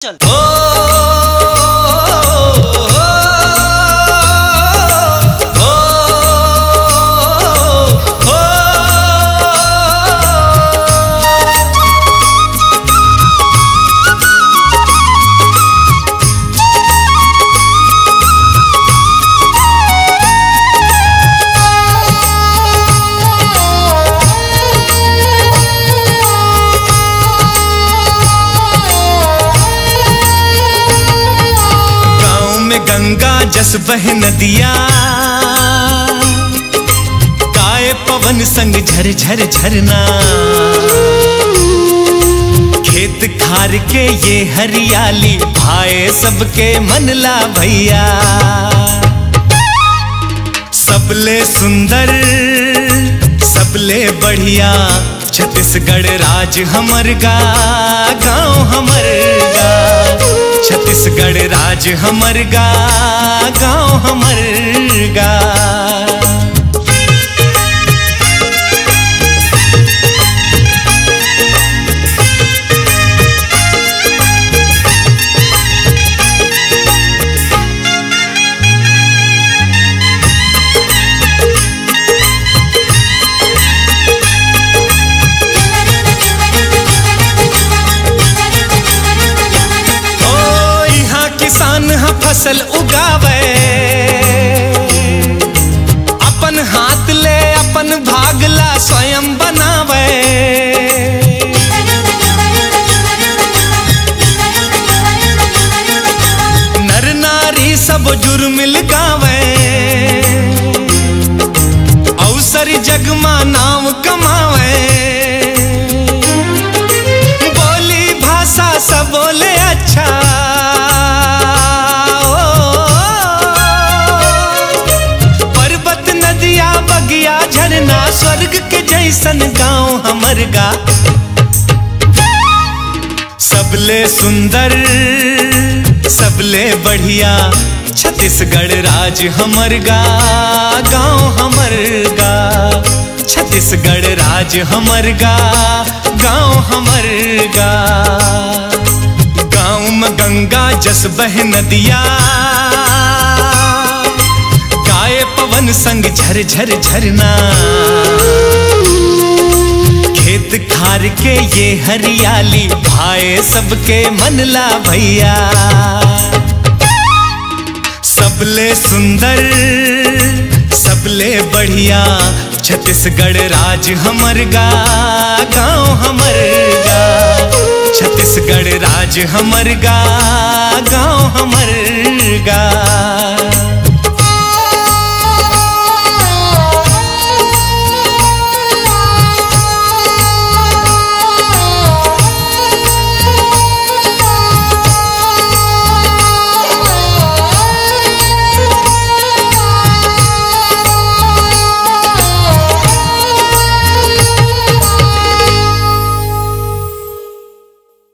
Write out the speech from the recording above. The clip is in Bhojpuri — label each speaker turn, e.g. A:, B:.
A: चल
B: गंगा जस बह नदिया, गाए पवन संग झर झर झरना। खेत खार के ये हरियाली भाए सबके मन ला भैया। सबले सुंदर सबले बढ़िया छत्तीसगढ़ राज हमर गा, गाँव हमर गा। छत्तीसगढ़ राज हमर गा, गाँव हमर गा। फसल उगावे अपन हाथ ले अपन भागला स्वयं बनावे। नर नारी सब जुर्म लगावे, अवसर जगमा नाम कमावे। बोली भाषा सब बोले अच्छा, झरना स्वर्ग के जैसन गाँव हमर गा। सबले सुंदर सबले बढ़िया छत्तीसगढ़ राज हमर गा, गाँव हमर गा। छत्तीसगढ़ राज हमर गा, गाँव हमर गा। गाँव में गंगा जस बह नदिया, पवन संग झर झर झरना। खेत खार के ये हरियाली भाए सबके मन ला भैया। सबले सुंदर सबले बढ़िया छत्तीसगढ़ राज हमर गा, गाँव हमर गा। छत्तीसगढ़ राज हमर गा, गाँव हमर गा।